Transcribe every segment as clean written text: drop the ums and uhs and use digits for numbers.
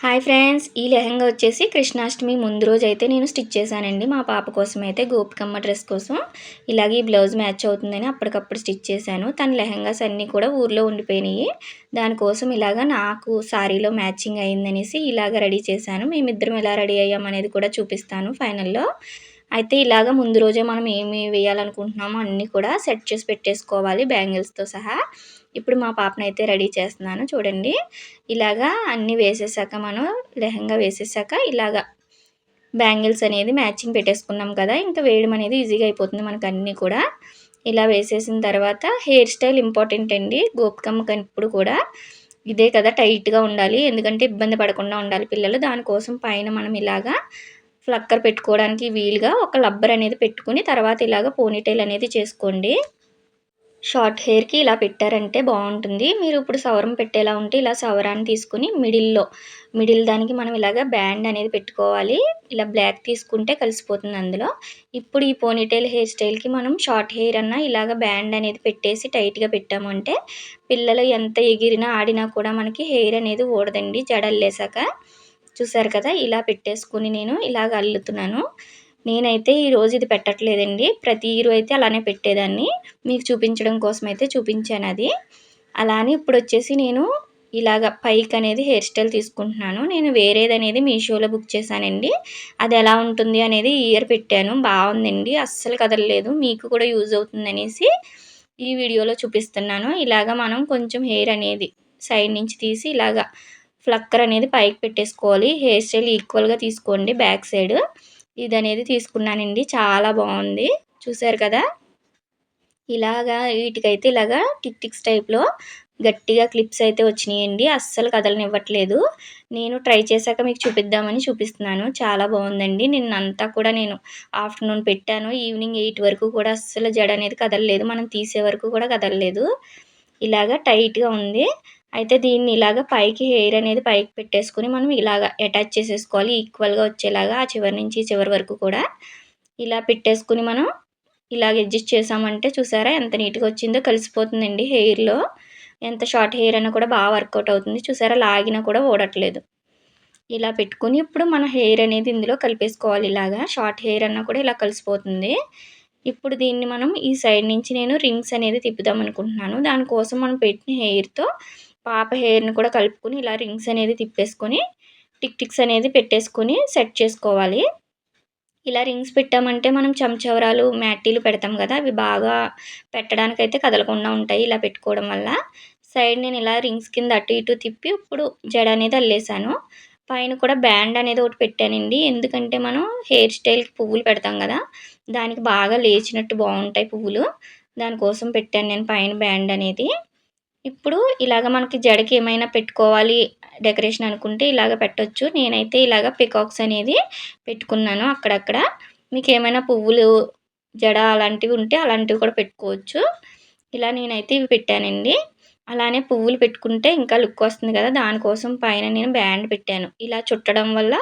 Hi friends! ఈ లెహెంగా వచ్చేసి కృష్ణాష్టమి ముందు రోజైతే నేను స్టిచ్ చేశానండి. మా పాప కోసమైతే గోపికమ్మ డ్రెస్ కోసం. ఇలాగే ఈ బ్లౌజ్ మ్యాచ్ అవుతుందని అప్పటికప్పుడు స్టిచ్ చేశాను. తన లెహెంగాస్ అన్నీ కూడా ఊర్లో ఉండిపోయినాయి. దానికోసం ఇలాగా నాకు సారీలో మ్యాచింగ్ అయిందనేసి ఇలాగ రెడీ చేశాను. మేమిద్దరం ఎలా రెడీ అయ్యామనేది కూడా చూపిస్తాను ఫైనల్‌లో. అయితే ఇలాగ ముందు రోజే మనం ఏమి వేయాలనుకుంటున్నామో అన్నీ కూడా సెట్ చేసి పెట్టేసుకోవాలి బ్యాంగిల్స్‌తో సహా. ఇప్పుడు మా పాపనైతే రెడీ చేస్తున్నాను చూడండి. ఇలాగా అన్నీ వేసేసాక మనం లెహెంగా వేసేసాక ఇలాగా బ్యాంగిల్స్ అనేది మ్యాచింగ్ పెట్టేసుకున్నాం కదా! ఇంకా వేయడం అనేది ఈజీగా అయిపోతుంది మనకన్నీ కూడా. ఇలా వేసేసిన తర్వాత హెయిర్ స్టైల్ ఇంపార్టెంట్ అండి. గోపికమ్మకెప్పుడు కూడా ఇదే కదా టైట్‌గా ఉండాలి. ఎందుకంటే ఇబ్బంది పడకుండా ఉండాలి పిల్లలు. దానికోసం పైన మనం ఇలాగా ఫ్లక్కర్ పెట్టుకోవడానికి వీలుగా ఒక లబ్బర్ అనేది పెట్టుకొని తర్వాత ఇలాగ పోనీటైల్ అనేది చేసుకోండి. షార్ట్ హెయిర్‌కి ఇలా పెట్టారంటే బావుంటుంది. మీరు ఇప్పుడు సవరం పెట్టేలా ఉంటే ఇలా సవరాన్ని తీసుకొని మిడిల్ దానికి మనం ఇలాగ బ్యాండ్ అనేది పెట్టుకోవాలి. ఇలా బ్లాక్ తీసుకుంటే కలిసిపోతుంది అందులో. ఇప్పుడు ఈ పోనీటైల్ హెయిర్ స్టైల్‌కి మనం షార్ట్ హెయిర్ అన్నా ఇలాగ బ్యాండ్ అనేది పెట్టేసి టైట్‌గా పెట్టాము అంటే పిల్లలు ఎంత ఎగిరినా, ఆడినా కూడా మనకి హెయిర్ అనేది ఊడదండి జడల్లేసాక. చూసారు కదా! ఇలా పెట్టేసుకొని నేను ఇలాగ అల్లుతున్నాను. నేనైతే ఈరోజు ఇది పెట్టట్లేదండి. ప్రతి ఇయర్ అయితే అలానే పెట్టేదాన్ని. మీకు చూపించడం కోసమైతే చూపించానది. అలా అని ఇప్పుడొచ్చేసి నేను ఇలాగ పైకనేది హెయిర్ స్టైల్ తీసుకుంటున్నాను. నేను వేరేదనేది మీషోలో బుక్ చేశానండి. అదెలా ఉంటుంది అనేది ఈ ఇయర్ పెట్టాను. బావుందండి. అస్సలు కదలలేదు. మీకు కూడా యూజ్ అవుతుందనేసి ఈ వీడియోలో చూపిస్తున్నాను. ఇలాగ మనం కొంచెం హెయిర్ అనేది సైడ్ నుంచి తీసి ఇలాగ ఫ్లక్కర్ అనేది పైకి పెట్టేసుకోవాలి. హెయిర్ స్టైల్ ఈక్వల్‌గా తీసుకోండి బ్యాక్ సైడ్. ఇదనేది తీసుకున్నానండి. చాలా బావుంది. చూసారు కదా! ఇలాగా వీటికైతే ఇలాగా టిక్స్ టైప్‌లో గట్టిగా క్లిప్స్ అయితే వచ్చినియండి. అస్సలు కదలనివ్వట్లేదు. నేను ట్రై చేశాక మీకు చూపిద్దామని చూపిస్తున్నాను. చాలా బావుందండి. నిన్నంతా కూడా నేను ఆఫ్టర్‌నూన్ పెట్టాను. ఈవినింగ్ 8 వరకు కూడా అస్సలు జడ అనేది కదలలేదు. మనం తీసే వరకు కూడా కదలలేదు. ఇలాగా టైట్‌గా ఉంది. అయితే దీన్ని ఇలాగ పైకి హెయిర్ అనేది పైకి పెట్టేసుకొని మనం ఇలాగ అటాచ్ చేసేసుకోవాలి. ఈక్వల్‌గా వచ్చేలాగా ఆ చివరి నుంచి ఈ చివరి వరకు కూడా. ఇలా పెట్టేసుకొని మనం ఇలాగ అడ్జస్ట్ చేసామంటే చూసారా ఎంత నీట్‌గా వచ్చిందో కలిసిపోతుందండి హెయిర్‌లో. ఎంత షార్ట్ హెయిర్ అయినా కూడా వర్కౌట్ అవుతుంది. చూసారా లాగినా కూడా ఊడట్లేదు. ఇలా పెట్టుకొని ఇప్పుడు మన హెయిర్ అనేది ఇందులో కలిపేసుకోవాలి ఇలాగా. షార్ట్ హెయిర్ అన్నా కూడా ఇలా కలిసిపోతుంది. ఇప్పుడు దీన్ని మనం ఈ సైడ్ నుంచి నేను రింగ్స్ అనేది తిప్పుదాం అనుకుంటున్నాను. దానికోసం మనం పెట్టిన హెయిర్‌తో పాప హెయిర్‌ని కూడా కలుపుకొని ఇలా రింగ్స్ అనేది తిప్పేసుకొని టిక్స్ అనేది పెట్టేసుకొని సెట్ చేసుకోవాలి. ఇలా రింగ్స్ పెట్టామంటే మనం చెంచవరాలు, మ్యాటీలు పెడతాం గదా! అవి బాగా పెట్టడానికైతే కదలకుండా ఉంటాయి ఇలా పెట్టుకోవడం వల్ల. సైడ్ నేను ఇలా రింగ్స్ కింద అటు ఇటు తిప్పి ఇప్పుడు జడ అనేది అల్లేసాను. పైన కూడా బ్యాండ్ అనేది ఒకటి పెట్టానండి. ఎందుకంటే మనం హెయిర్ స్టైల్‌కి పువ్వులు పెడతాం గదా! దానికి బాగా లేచినట్టు బావుంటాయి పువ్వులు. దానికోసం పెట్టాను నేను పైన బ్యాండ్ అనేది. ఇప్పుడు ఇలాగ మనకి జడకి ఏమైనా పెట్టుకోవాలి డెకరేషన్ అనుకుంటే ఇలాగ పెట్టొచ్చు. నేనైతే ఇలాగ పికాక్స్ అనేది పెట్టుకున్నాను అక్కడక్కడ. మీకేమైనా పువ్వులు, జడ అలాంటివి ఉంటే అలాంటివి కూడా పెట్టుకోవచ్చు. ఇలా నేనైతే ఇవి పెట్టానండి. అలానే పువ్వులు పెట్టుకుంటే ఇంకా లుక్ వస్తుంది కదా! దానికోసం పైన నేను బ్యాండ్ పెట్టాను. ఇలా చుట్టడం వల్ల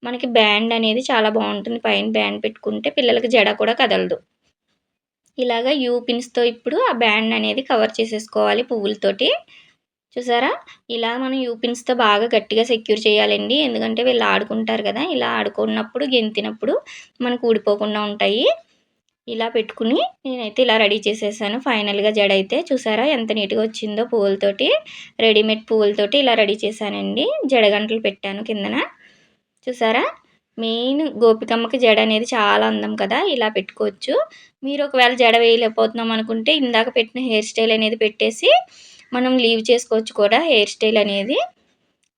మనకి బ్యాండ్ అనేది చాలా బావుంటుంది. పైన బ్యాండ్ పెట్టుకుంటే పిల్లలకి జడ కూడా కదలదు. ఇలాగ యూ పిన్స్‌తో ఇప్పుడు ఆ బ్యాండ్ అనేది కవర్ చేసేసుకోవాలి పువ్వులతోటి. చూసారా? ఇలా మనం యూ పిన్స్‌తో బాగా గట్టిగా సెక్యూర్ చేయాలండి. ఎందుకంటే వీళ్ళు ఆడుకుంటారు గదా! ఇలా ఆడుకున్నప్పుడు, గెంతినప్పుడు మనకు ఊడిపోకుండా ఉంటాయి. ఇలా పెట్టుకుని నేనైతే ఇలా రెడీ చేసేసాను ఫైనల్‌గా జడైతే. చూసారా ఎంత నీట్‌గా వచ్చిందో పువ్వులతోటి. రెడీమేడ్ పువ్వులతోటి ఇలా రెడీ చేశానండి. జడగంటలు పెట్టాను కిందన. చూసారా? మెయిన్ గోపికమ్మకి జడ అనేది చాలా అందం కదా! ఇలా పెట్టుకోవచ్చు. మీరు ఒకవేళ జడ వేయలేకపోతున్నాం అనుకుంటే ఇందాక పెట్టిన హెయిర్ స్టైల్ అనేది పెట్టేసి మనం లీవ్ చేసుకోవచ్చు కూడా హెయిర్ స్టైల్ అనేది.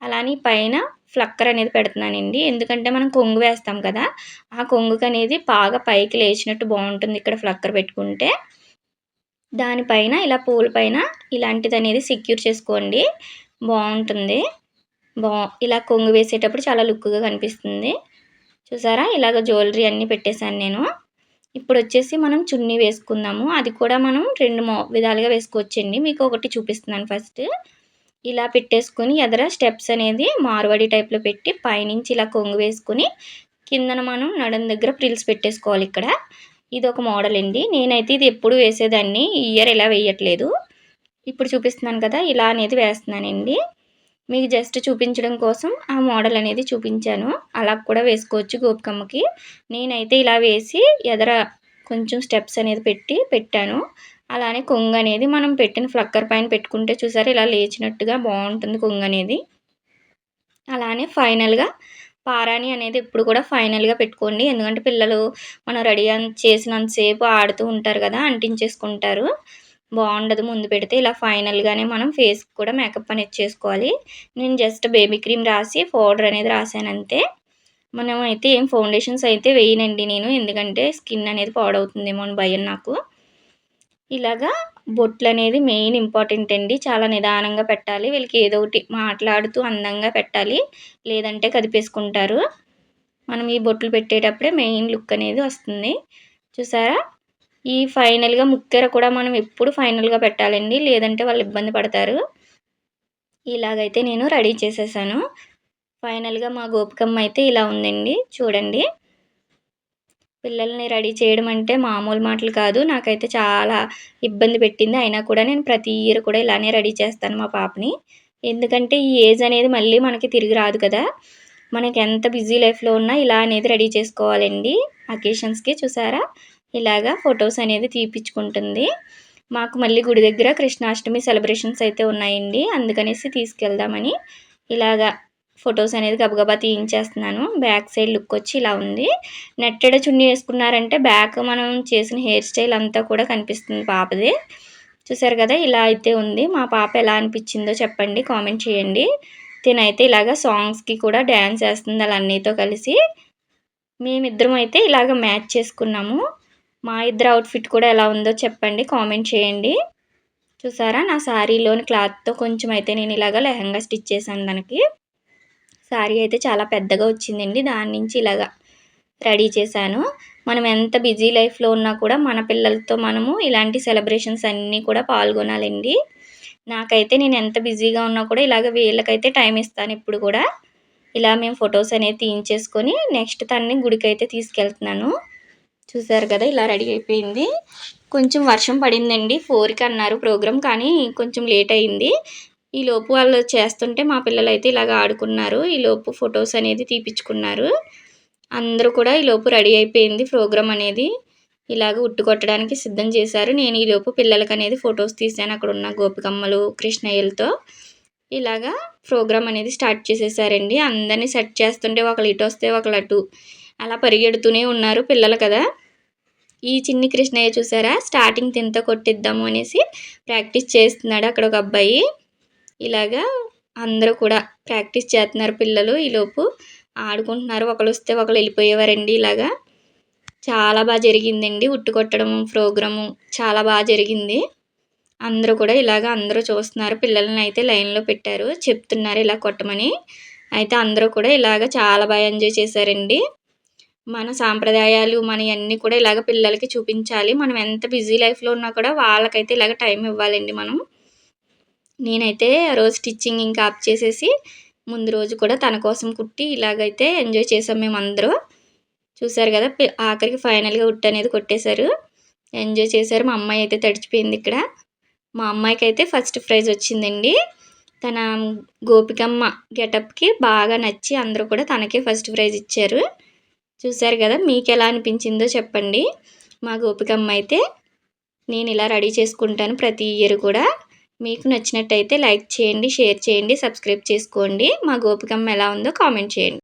అలానే పైన ఫ్లక్కర్ అనేది పెడుతున్నానండి. ఎందుకంటే మనం కొంగు వేస్తాం కదా! ఆ కొంగుకనేది బాగా పైకి లేచినట్టు బావుంటుంది ఇక్కడ ఫ్లక్కర్ పెట్టుకుంటే. దానిపైన ఇలా పూల పైన ఇలాంటిదనేది సెక్యూర్ చేసుకోండి. బావుంటుంది. బా ఇలా కొంగు వేసేటప్పుడు చాలా లుక్‌గా కనిపిస్తుంది. చూసారా? ఇలాగ జ్యువెలరీ అన్నీ పెట్టేసాను నేను. ఇప్పుడొచ్చేసి మనం చున్నీ వేసుకుందాము. అది కూడా మనం 2 విధాలుగా వేసుకోవచ్చండి. మీకు ఒకటి చూపిస్తున్నాను ఫస్ట్. ఇలా పెట్టేసుకొని ఎదర స్టెప్స్ అనేది మార్వాడి టైప్‌లో పెట్టి పైనుంచి ఇలా కొంగు వేసుకొని కిందన మనం నడుం దగ్గర ప్రిల్స్ పెట్టేసుకోవాలి ఇక్కడ. ఇదొక మోడల్ అండి. నేనైతే ఇది ఎప్పుడు వేసేదాన్ని. ఈ ఇయర్ ఇలా వేయట్లేదు. ఇప్పుడు చూపిస్తున్నాను కదా! ఇలా అనేది వేస్తున్నానండి. మీకు జస్ట్ చూపించడం కోసం ఆ మోడల్ అనేది చూపించాను. అలా కూడా వేసుకోవచ్చు గోపికమ్మకి. నేనైతే ఇలా వేసి ఎదర కొంచెం స్టెప్స్ అనేది పెట్టాను. అలానే కొంగనేది మనం పెట్టిన ఫ్లక్కర్ పైన పెట్టుకుంటే చూసారా ఇలా లేచినట్టుగా బావుంటుంది కొంగనేది. అలానే ఫైనల్‌గా పారాణి అనేది ఎప్పుడు కూడా ఫైనల్‌గా పెట్టుకోండి. ఎందుకంటే పిల్లలు మనం రెడీ చేసినంత సేపు ఆడుతూ ఉంటారు కదా! అంటించేసుకుంటారు. బావుండదు ముందు పెడితే. ఇలా ఫైనల్‌గానే మనం ఫేస్‌కి కూడా మేకప్ అనేది చేసుకోవాలి. నేను జస్ట్ బేబీ క్రీమ్ రాసి పౌడర్ అనేది రాసానంతే. మనం అయితే ఏం ఫౌండేషన్స్ అయితే వేయనండి నేను. ఎందుకంటే స్కిన్ అనేది పాడవుతుందేమో అని భయం నాకు. ఇలాగా బొట్లనేది మెయిన్ ఇంపార్టెంట్ అండి. చాలా నిదానంగా పెట్టాలి. వీళ్ళకి ఏదో ఒకటి మాట్లాడుతూ అందంగా పెట్టాలి. లేదంటే కదిపేసుకుంటారు. మనం ఈ బొట్లు పెట్టేటప్పుడే మెయిన్ లుక్ అనేది వస్తుంది. చూసారా? ఈ ఫైనల్‌గా ముక్కెర కూడా మనం ఎప్పుడు ఫైనల్‌గా పెట్టాలండి. లేదంటే వాళ్ళు ఇబ్బంది పడతారు. ఇలాగైతే నేను రెడీ చేసేసాను. ఫైనల్‌గా మా గోపికమ్మ అయితే ఇలా ఉందండి. చూడండి. పిల్లల్ని రెడీ చేయడం అంటే మామూలు మాటలు కాదు. నాకైతే చాలా ఇబ్బంది పెట్టింది. అయినా కూడా నేను ప్రతి ఇయర్ కూడా ఇలానే రెడీ చేస్తాను మా పాపని. ఎందుకంటే ఈ ఏజ్ అనేది మళ్ళీ మనకి తిరిగి రాదు కదా! మనకి ఎంత బిజీ లైఫ్‌లో ఉన్నా ఇలా అనేది రెడీ చేసుకోవాలండి. అకేషన్స్‌కి చూసారా? ఇలాగా ఫోటోస్ అనేది తీపిచ్చుకుంటుంది. మాకు మళ్ళీ గుడి దగ్గర కృష్ణాష్టమి సెలబ్రేషన్స్ అయితే ఉన్నాయండి. అందుకనేసి తీసుకెళ్దామని ఇలాగా ఫోటోస్ అనేది గబగబా తీయించేస్తున్నాను. బ్యాక్ సైడ్ లుక్ వచ్చి ఇలా ఉంది. నెట్టెడ్ చున్నీ వేసుకున్నారంటే బ్యాక్ మనం చేసిన హెయిర్ స్టైల్ అంతా కూడా కనిపిస్తుంది పాపది. చూసారు కదా! ఇలా అయితే ఉంది. మా పాప ఎలా అనిపించిందో చెప్పండి. కామెంట్ చేయండి. తినైతే ఇలాగ సాంగ్స్‌కి కూడా డాన్స్ ఏస్తుంది ఆళ్ళ అన్నయ్యతో కలిసి. మేమిద్దరం అయితే ఇలాగ మ్యాచ్ చేసుకున్నాము. మా ఇద్దరి అవుట్‌ఫిట్ కూడా ఎలా ఉందో చెప్పండి. కామెంట్ చేయండి. చూసారా? నా శారీలోని క్లాత్‌తో కొంచెం అయితే నేను ఇలాగ లెహంగా స్టిచ్ చేశాను దానికి. శారీ అయితే చాలా పెద్దగా వచ్చిందండి. దాని నుంచి ఇలాగా రెడీ చేశాను. మనం ఎంత బిజీ లైఫ్‌లో ఉన్నా కూడా మన పిల్లలతో మనము ఇలాంటి సెలబ్రేషన్స్ అన్నీ కూడా పాల్గొనాలండి. నాకైతే నేను ఎంత బిజీగా ఉన్నా కూడా ఇలాగ వీళ్ళకైతే టైం ఇస్తాను ఎప్పుడు కూడా. ఇలా మేము ఫోటోస్ అనేది తీయించేసుకొని నెక్స్ట్ తనని గుడికైతే తీసుకెళ్తున్నాను. చూసారు కదా! ఇలా రెడీ అయిపోయింది. కొంచెం వర్షం పడిందండి. 4కి అన్నారు ప్రోగ్రామ్. కానీ కొంచెం లేట్ అయింది. ఈలోపు వాళ్ళు చేస్తుంటే మా పిల్లలైతే ఇలాగ ఆడుకున్నారు. ఈలోపు ఫోటోస్ అనేది తీపిచ్చుకున్నారు. అందరూ కూడా ఈలోపు రెడీ అయిపోయింది ప్రోగ్రామ్ అనేది. ఇలాగ ఉట్టు కొట్టడానికి సిద్ధం చేశారు. నేను ఈలోపు పిల్లలకనేది ఫోటోస్ తీశాను అక్కడున్న గోపికమ్మలు, కృష్ణయ్యలతో. ఇలాగా ప్రోగ్రామ్ అనేది స్టార్ట్ చేసేసారండి. అందరిని సెట్ చేస్తుంటే ఒకళ్ళు ఇటొస్తే ఒకళ్ళు అటు. అలా పరిగెడుతూనే ఉన్నారు పిల్లలు కదా! ఈ చిన్ని కృష్ణయ్య చూసారా? స్టార్టింగ్ తినతో కొట్టిద్దాము అనేసి ప్రాక్టీస్ చేస్తున్నాడు అక్కడ ఒక అబ్బాయి. ఇలాగా అందరూ కూడా ప్రాక్టీస్ చేస్తున్నారు పిల్లలు. ఈలోపు ఆడుకుంటున్నారు. ఒకళ్ళొస్తే ఒకళ్ళు వెళ్ళిపోయేవారండి ఇలాగా. చాలా జరిగిందండి. ఉట్టు కొట్టడం ప్రోగ్రాము చాలా జరిగింది. అందరూ కూడా ఇలాగ అందరూ చూస్తున్నారు. పిల్లలని అయితే లైన్‌లో పెట్టారు. చెప్తున్నారు ఇలా కొట్టమని. అయితే అందరూ కూడా ఇలాగ చాలా ఎంజాయ్ చేశారండి. మన సాంప్రదాయాలు మనయన్నీ కూడా ఇలాగ పిల్లలకి చూపించాలి. మనం ఎంత బిజీ లైఫ్‌లో ఉన్నా కూడా వాళ్ళకైతే ఇలాగ టైం ఇవ్వాలండి మనం. నేనైతే ఆ రోజు స్టిచ్చింగ్ ఇంకా ఆప్ చేసేసి ముందు రోజు కూడా తన కోసం కుట్టి ఇలాగైతే ఎంజాయ్ చేసాం మేమందరూ. చూసారు కదా! ఆఖరికి ఫైనల్‌గా ఉట్టు అనేది కొట్టేశారు. ఎంజాయ్ చేశారు. మా అమ్మాయి అయితే తడిచిపోయింది ఇక్కడ. మా అమ్మాయికైతే ఫస్ట్ ప్రైజ్ వచ్చిందండి. తన గోపికమ్మ గెటప్‌కి బాగా నచ్చి అందరూ కూడా తనకే ఫస్ట్ ప్రైజ్ ఇచ్చారు. చూసారు కదా! మీకెలా అనిపించిందో చెప్పండి. మా గోపికమ్మ అయితే నేను ఇలా రెడీ చేసుకుంటాను ప్రతి ఇయర్ కూడా. మీకు నచ్చినట్టయితే లైక్ చేయండి, షేర్ చేయండి, సబ్స్క్రైబ్ చేసుకోండి. మా గోపికమ్మ ఎలా ఉందో కామెంట్ చేయండి.